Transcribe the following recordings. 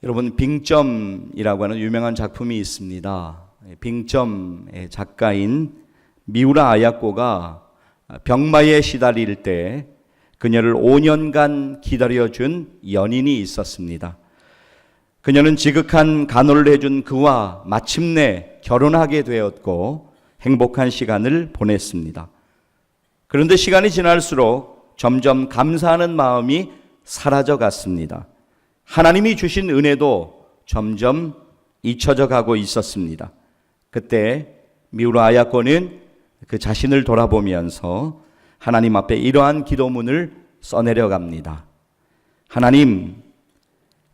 여러분, 빙점이라고 하는 유명한 작품이 있습니다. 빙점의 작가인 미우라 아야코가 병마에 시달릴 때 그녀를 5년간 기다려준 연인이 있었습니다. 그녀는 지극한 간호를 해준 그와 마침내 결혼하게 되었고 행복한 시간을 보냈습니다. 그런데 시간이 지날수록 점점 감사하는 마음이 사라져 갔습니다. 하나님이 주신 은혜도 점점 잊혀져 가고 있었습니다. 그때 미우라 아야코는 그 자신을 돌아보면서 하나님 앞에 이러한 기도문을 써내려 갑니다. 하나님,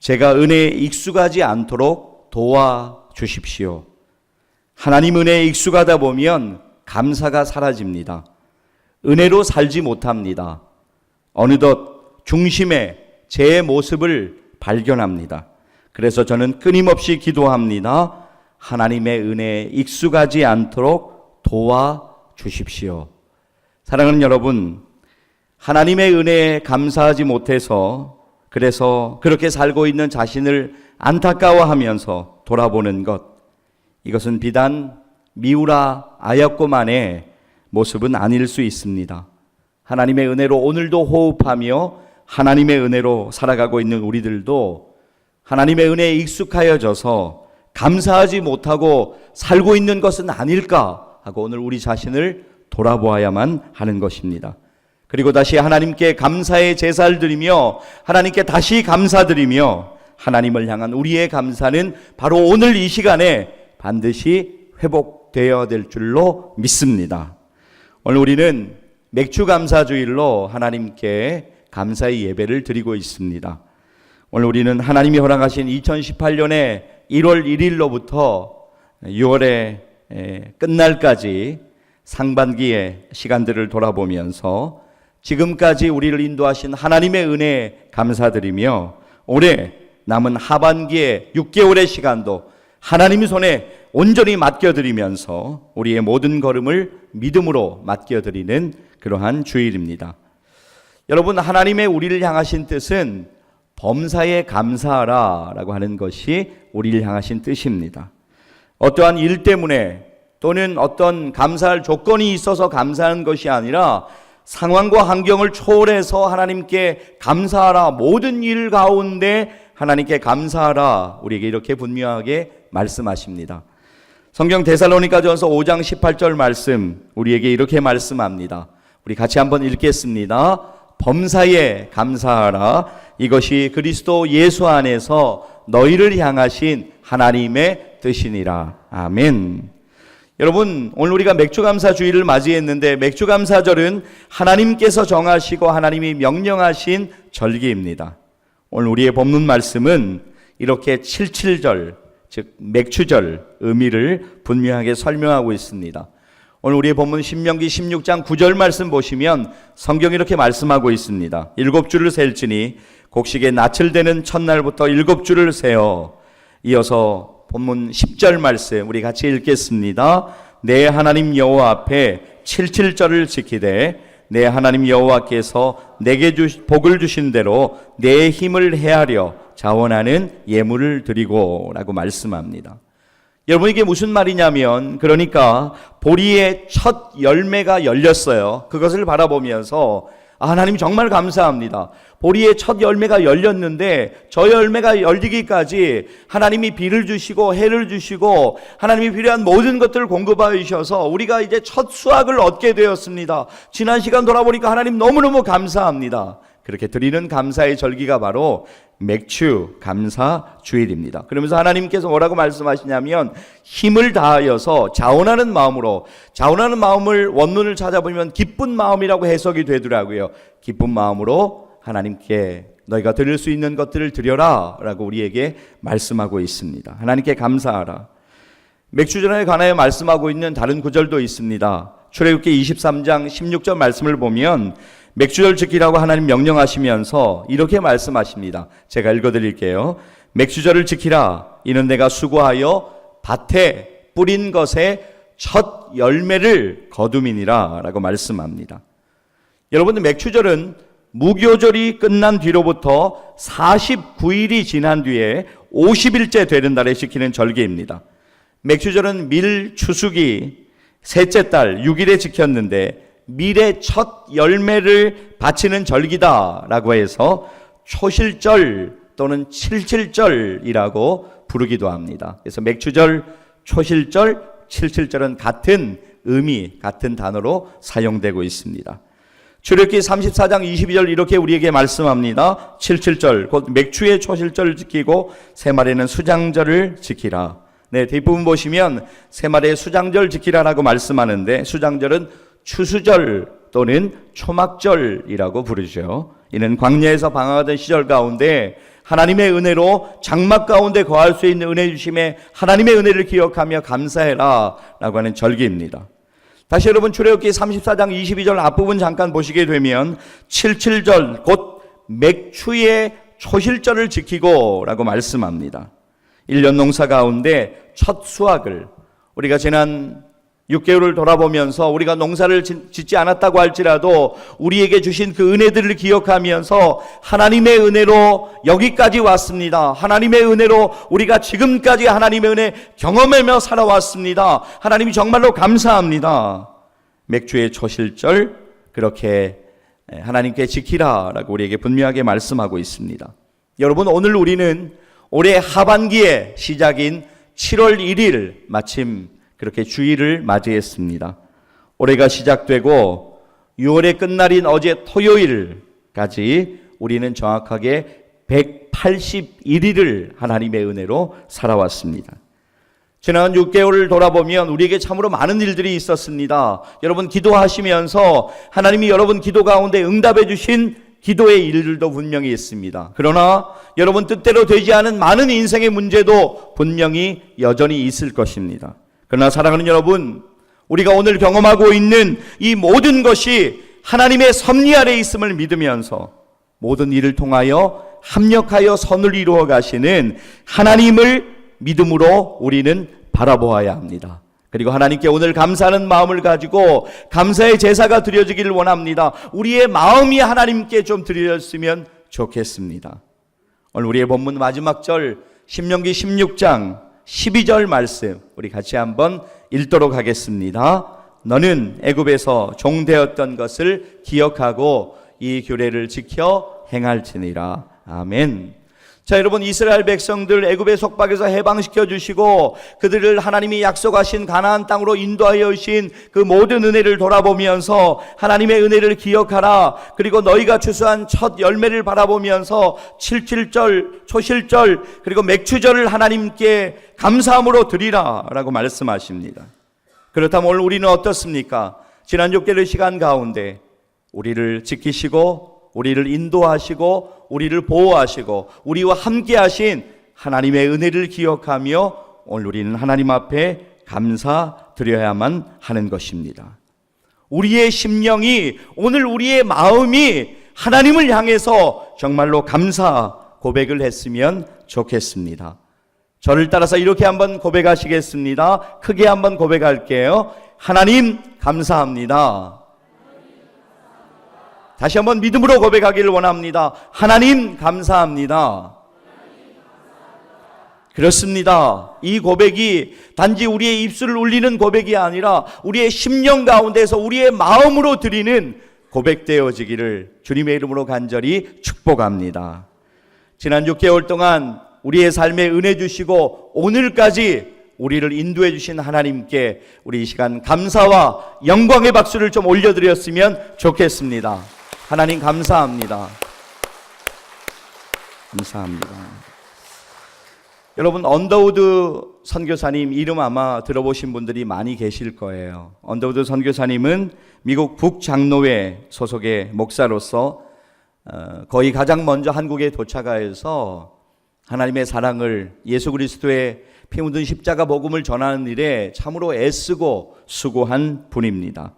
제가 은혜에 익숙하지 않도록 도와주십시오. 하나님 은혜에 익숙하다 보면 감사가 사라집니다. 은혜로 살지 못합니다. 어느덧 중심에 제 모습을 발견합니다. 그래서 저는 끊임없이 기도합니다. 하나님의 은혜에 익숙하지 않도록 도와주십시오. 사랑하는 여러분, 하나님의 은혜에 감사하지 못해서 그래서 그렇게 살고 있는 자신을 안타까워하면서 돌아보는 것, 이것은 비단 미우라 아야코만의 모습은 아닐 수 있습니다. 하나님의 은혜로 오늘도 호흡하며 하나님의 은혜로 살아가고 있는 우리들도 하나님의 은혜에 익숙하여져서 감사하지 못하고 살고 있는 것은 아닐까 하고 오늘 우리 자신을 돌아보아야만 하는 것입니다. 그리고 다시 하나님께 감사의 제사를 드리며 하나님께 다시 감사드리며 하나님을 향한 우리의 감사는 바로 오늘 이 시간에 반드시 회복되어야 될 줄로 믿습니다. 오늘 우리는 맥주감사주일로 하나님께 감사의 예배를 드리고 있습니다. 오늘 우리는 하나님이 허락하신 2018년의 1월 1일로부터 6월의 끝날까지 상반기의 시간들을 돌아보면서 지금까지 우리를 인도하신 하나님의 은혜에 감사드리며 올해 남은 하반기의 6개월의 시간도 하나님의 손에 온전히 맡겨드리면서 우리의 모든 걸음을 믿음으로 맡겨드리는 그러한 주일입니다. 여러분, 하나님의 우리를 향하신 뜻은 범사에 감사하라 라고 하는 것이 우리를 향하신 뜻입니다. 어떠한 일 때문에 또는 어떤 감사할 조건이 있어서 감사하는 것이 아니라 상황과 환경을 초월해서 하나님께 감사하라, 모든 일 가운데 하나님께 감사하라, 우리에게 이렇게 분명하게 말씀하십니다. 성경 데살로니가전서 5장 18절 말씀, 우리에게 이렇게 말씀합니다. 우리 같이 한번 읽겠습니다. 범사에 감사하라, 이것이 그리스도 예수 안에서 너희를 향하신 하나님의 뜻이니라. 아멘. 여러분, 오늘 우리가 맥주감사주일을 맞이했는데 맥주감사절은 하나님께서 정하시고 하나님이 명령하신 절기입니다. 오늘 우리의 본문 말씀은 이렇게 77절, 즉 맥주절 의미를 분명하게 설명하고 있습니다. 오늘 우리의 본문 신명기 16장 9절 말씀 보시면 성경이 이렇게 말씀하고 있습니다. 7주를 셀지니 곡식의 낯을 대는 첫날부터 7주를 세어. 이어서 본문 10절 말씀 우리 같이 읽겠습니다. 내 하나님 여호와 앞에 77절을 지키되 내 하나님 여호와께서 내게 복을 주신 대로 내 힘을 헤아려 자원하는 예물을 드리고 라고 말씀합니다. 여러분, 이게 무슨 말이냐면, 그러니까 보리의 첫 열매가 열렸어요. 그것을 바라보면서 하나님 정말 감사합니다. 보리의 첫 열매가 열렸는데 저 열매가 열리기까지 하나님이 비를 주시고 해를 주시고 하나님이 필요한 모든 것들을 공급하여 주셔서 우리가 이제 첫 수확을 얻게 되었습니다. 지난 시간 돌아보니까 하나님 너무너무 감사합니다. 그렇게 드리는 감사의 절기가 바로 맥주 감사 주일입니다. 그러면서 하나님께서 뭐라고 말씀하시냐면 힘을 다하여서 자원하는 마음으로, 자원하는 마음을 원문을 찾아보면 기쁜 마음이라고 해석이 되더라고요. 기쁜 마음으로 하나님께 너희가 드릴 수 있는 것들을 드려라 라고 우리에게 말씀하고 있습니다. 하나님께 감사하라. 맥주전에 관하여 말씀하고 있는 다른 구절도 있습니다. 출애굽기 23장 16절 말씀을 보면 맥주절 지키라고 하나님 명령하시면서 이렇게 말씀하십니다. 제가 읽어드릴게요. 맥주절을 지키라. 이는 내가 수고하여 밭에 뿌린 것의 첫 열매를 거둠이니라 라고 말씀합니다. 여러분, 맥주절은 무교절이 끝난 뒤로부터 49일이 지난 뒤에 50일째 되는 날에 지키는 절기입니다. 맥주절은 밀 추수기 셋째 달 6일에 지켰는데 밀의 첫 열매를 바치는 절기다라고 해서 초실절 또는 칠칠절이라고 부르기도 합니다. 그래서 맥주절, 초실절, 칠칠절은 같은 의미, 같은 단어로 사용되고 있습니다. 출애굽기 34장 22절 이렇게 우리에게 말씀합니다. 칠칠절, 곧 맥추의 초실절을 지키고 새말에는 수장절을 지키라. 네, 뒷부분 보시면 새말에 수장절 지키라라고 말씀하는데 수장절은 추수절 또는 초막절이라고 부르죠. 이는 광야에서 방황하던 시절 가운데 하나님의 은혜로 장막 가운데 거할 수 있는 은혜 주심에 하나님의 은혜를 기억하며 감사해라 라고 하는 절기입니다. 다시 여러분 출애굽기 34장 22절 앞부분 잠깐 보시게 되면 칠칠절 곧 맥추의 초실절을 지키고 라고 말씀합니다. 1년 농사 가운데 첫 수확을 우리가 지난 6개월을 돌아보면서 우리가 농사를 짓지 않았다고 할지라도 우리에게 주신 그 은혜들을 기억하면서 하나님의 은혜로 여기까지 왔습니다. 하나님의 은혜로 우리가 지금까지 하나님의 은혜 경험하며 살아왔습니다. 하나님이 정말로 감사합니다. 맥주의 초실절 그렇게 하나님께 지키라라고 우리에게 분명하게 말씀하고 있습니다. 여러분 오늘 우리는 올해 하반기의 시작인 7월 1일 마침 그렇게 주일을 맞이했습니다. 올해가 시작되고 6월의 끝날인 어제 토요일까지 우리는 정확하게 181일을 하나님의 은혜로 살아왔습니다. 지난 6개월을 돌아보면 우리에게 참으로 많은 일들이 있었습니다. 여러분 기도하시면서 하나님이 여러분 기도 가운데 응답해 주신 기도의 일들도 분명히 있습니다. 그러나 여러분 뜻대로 되지 않은 많은 인생의 문제도 분명히 여전히 있을 것입니다. 그러나 사랑하는 여러분, 우리가 오늘 경험하고 있는 이 모든 것이 하나님의 섭리 아래 있음을 믿으면서 모든 일을 통하여 합력하여 선을 이루어 가시는 하나님을 믿음으로 우리는 바라보아야 합니다. 그리고 하나님께 오늘 감사하는 마음을 가지고 감사의 제사가 드려지기를 원합니다. 우리의 마음이 하나님께 좀 드려졌으면 좋겠습니다. 오늘 우리의 본문 마지막 절 신명기 16장 12절 말씀 우리 같이 한번 읽도록 하겠습니다. 너는 애굽에서 종되었던 것을 기억하고 이 규례를 지켜 행할지니라. 아멘. 자, 여러분 이스라엘 백성들 애굽의 속박에서 해방시켜 주시고 그들을 하나님이 약속하신 가나안 땅으로 인도하여 주신 그 모든 은혜를 돌아보면서 하나님의 은혜를 기억하라. 그리고 너희가 추수한 첫 열매를 바라보면서 칠칠절, 초실절 그리고 맥추절을 하나님께 감사함으로 드리라 라고 말씀하십니다. 그렇다면 오늘 우리는 어떻습니까? 지난 6개월 시간 가운데 우리를 지키시고 우리를 인도하시고 우리를 보호하시고 우리와 함께 하신 하나님의 은혜를 기억하며 오늘 우리는 하나님 앞에 감사드려야만 하는 것입니다. 우리의 심령이 오늘 우리의 마음이 하나님을 향해서 정말로 감사 고백을 했으면 좋겠습니다. 저를 따라서 이렇게 한번 고백하시겠습니다. 크게 한번 고백할게요. 하나님 감사합니다. 다시 한번 믿음으로 고백하기를 원합니다. 하나님 감사합니다. 그렇습니다. 이 고백이 단지 우리의 입술을 울리는 고백이 아니라 우리의 심령 가운데서 우리의 마음으로 드리는 고백되어지기를 주님의 이름으로 간절히 축복합니다. 지난 6개월 동안 우리의 삶에 은혜 주시고 오늘까지 우리를 인도해 주신 하나님께 우리 이 시간 감사와 영광의 박수를 좀 올려드렸으면 좋겠습니다. 하나님 감사합니다. 감사합니다. 여러분 언더우드 선교사님 이름 아마 들어보신 분들이 많이 계실 거예요. 언더우드 선교사님은 미국 북장로회 소속의 목사로서 거의 가장 먼저 한국에 도착하여서 하나님의 사랑을 예수 그리스도의 피 묻은 십자가 복음을 전하는 일에 참으로 애쓰고 수고한 분입니다.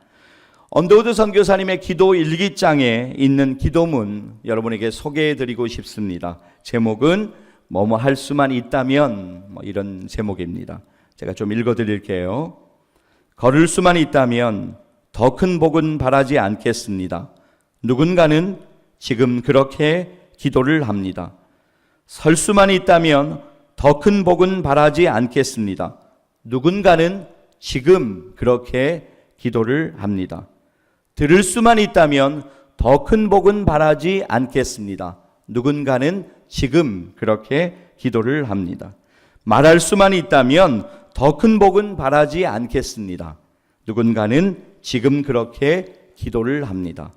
언더우드 선교사님의 기도 일기장에 있는 기도문 여러분에게 소개해드리고 싶습니다. 제목은 뭐뭐 할 수만 있다면 이런 제목입니다. 제가 좀 읽어드릴게요. 걸을 수만 있다면 더 큰 복은 바라지 않겠습니다. 누군가는 지금 그렇게 기도를 합니다. 설 수만 있다면 더 큰 복은 바라지 않겠습니다. 누군가는 지금 그렇게 기도를 합니다. 들을 수만 있다면 더 큰 복은 바라지 않겠습니다. 누군가는 지금 그렇게 기도를 합니다. 말할 수만 있다면 더 큰 복은 바라지 않겠습니다. 누군가는 지금 그렇게 기도를 합니다.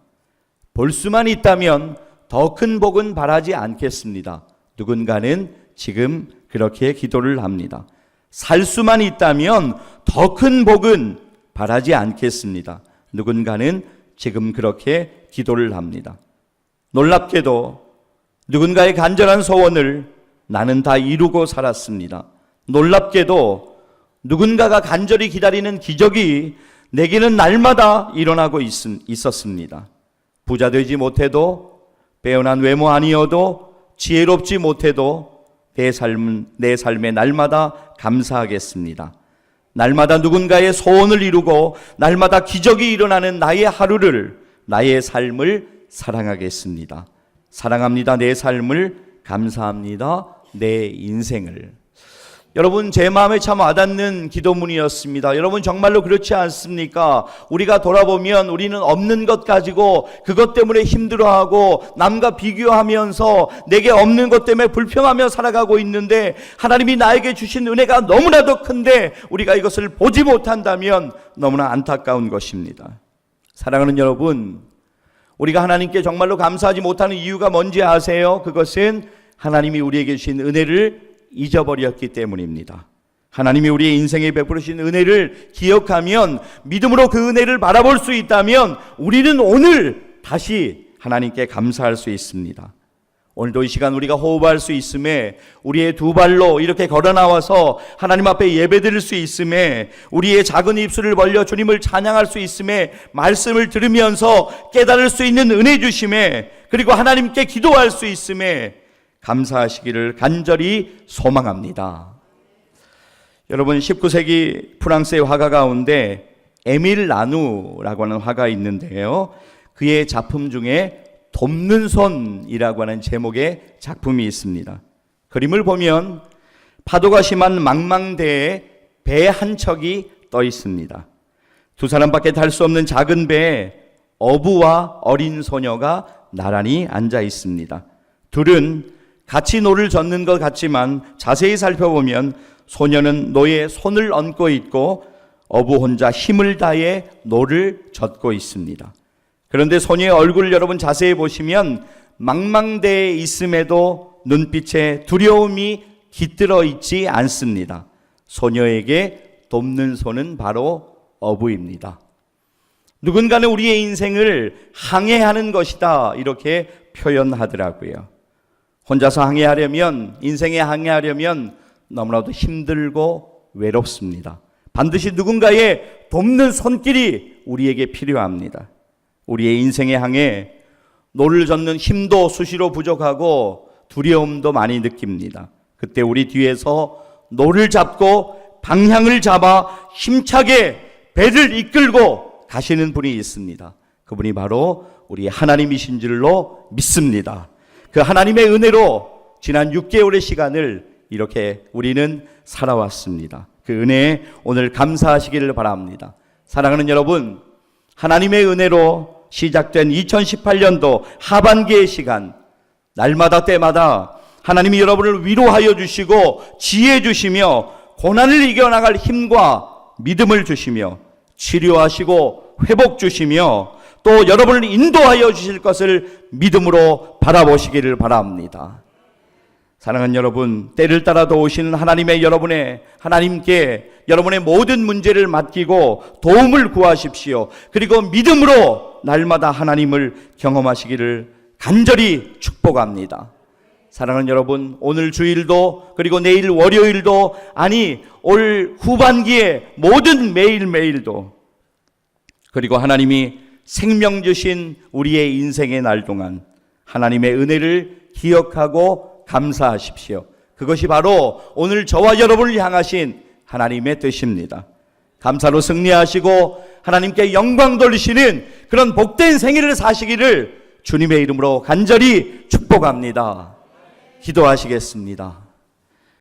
볼 수만 있다면 더 큰 복은 바라지 않겠습니다. 누군가는 지금 그렇게 기도를 합니다. 살 수만 있다면 더 큰 복은 바라지 않겠습니다. 누군가는 지금 그렇게 기도를 합니다. 놀랍게도 누군가의 간절한 소원을 나는 다 이루고 살았습니다. 놀랍게도 누군가가 간절히 기다리는 기적이 내게는 날마다 일어나고 있었습니다. 부자 되지 못해도, 빼어난 외모 아니어도, 지혜롭지 못해도 내 삶에 날마다 감사하겠습니다. 날마다 누군가의 소원을 이루고 날마다 기적이 일어나는 나의 하루를, 나의 삶을 사랑하겠습니다. 사랑합니다. 내 삶을, 감사합니다. 내 인생을. 여러분, 제 마음에 참 와닿는 기도문이었습니다. 여러분, 정말로 그렇지 않습니까? 우리가 돌아보면 우리는 없는 것 가지고 그것 때문에 힘들어하고 남과 비교하면서 내게 없는 것 때문에 불평하며 살아가고 있는데, 하나님이 나에게 주신 은혜가 너무나도 큰데 우리가 이것을 보지 못한다면 너무나 안타까운 것입니다. 사랑하는 여러분, 우리가 하나님께 정말로 감사하지 못하는 이유가 뭔지 아세요? 그것은 하나님이 우리에게 주신 은혜를 잊어버렸기 때문입니다. 하나님이 우리의 인생에 베풀으신 은혜를 기억하면, 믿음으로 그 은혜를 바라볼 수 있다면 우리는 오늘 다시 하나님께 감사할 수 있습니다. 오늘도 이 시간 우리가 호흡할 수 있음에, 우리의 두 발로 이렇게 걸어 나와서 하나님 앞에 예배드릴 수 있음에, 우리의 작은 입술을 벌려 주님을 찬양할 수 있음에, 말씀을 들으면서 깨달을 수 있는 은혜 주심에, 그리고 하나님께 기도할 수 있음에 감사하시기를 간절히 소망합니다. 여러분, 19세기 프랑스의 화가 가운데 에밀 라누라고 하는 화가 있는데요, 그의 작품 중에 돕는 손이라고 하는 제목의 작품이 있습니다. 그림을 보면 파도가 심한 망망대에 배 한 척이 떠 있습니다. 두 사람밖에 탈 수 없는 작은 배에 어부와 어린 소녀가 나란히 앉아 있습니다. 둘은 같이 노를 젓는 것 같지만 자세히 살펴보면 소녀는 노에 손을 얹고 있고 어부 혼자 힘을 다해 노를 젓고 있습니다. 그런데 소녀의 얼굴을 여러분 자세히 보시면 망망대에 있음에도 눈빛에 두려움이 깃들어 있지 않습니다. 소녀에게 돕는 손은 바로 어부입니다. 누군가는 우리의 인생을 항해하는 것이다, 이렇게 표현하더라고요. 혼자서 항해하려면, 인생에 항해하려면 너무나도 힘들고 외롭습니다. 반드시 누군가의 돕는 손길이 우리에게 필요합니다. 우리의 인생의 항해, 노를 젓는 힘도 수시로 부족하고 두려움도 많이 느낍니다. 그때 우리 뒤에서 노를 잡고 방향을 잡아 힘차게 배를 이끌고 가시는 분이 있습니다. 그분이 바로 우리 하나님이신 줄로 믿습니다. 그 하나님의 은혜로 지난 6개월의 시간을 이렇게 우리는 살아왔습니다. 그 은혜에 오늘 감사하시기를 바랍니다. 사랑하는 여러분, 하나님의 은혜로 시작된 2018년도 하반기의 시간, 날마다 때마다 하나님이 여러분을 위로하여 주시고 지혜 주시며 고난을 이겨나갈 힘과 믿음을 주시며 치료하시고 회복 주시며 또 여러분을 인도하여 주실 것을 믿음으로 바라보시기를 바랍니다. 사랑하는 여러분, 때를 따라도 오시는 하나님께 여러분의 모든 문제를 맡기고 도움을 구하십시오. 그리고 믿음으로 날마다 하나님을 경험하시기를 간절히 축복합니다. 사랑하는 여러분, 오늘 주일도, 그리고 내일 월요일도, 아니 올 후반기에 모든 매일매일도, 그리고 하나님이 생명 주신 우리의 인생의 날 동안 하나님의 은혜를 기억하고 감사하십시오. 그것이 바로 오늘 저와 여러분을 향하신 하나님의 뜻입니다. 감사로 승리하시고 하나님께 영광 돌리시는 그런 복된 생일을 사시기를 주님의 이름으로 간절히 축복합니다. 기도하시겠습니다.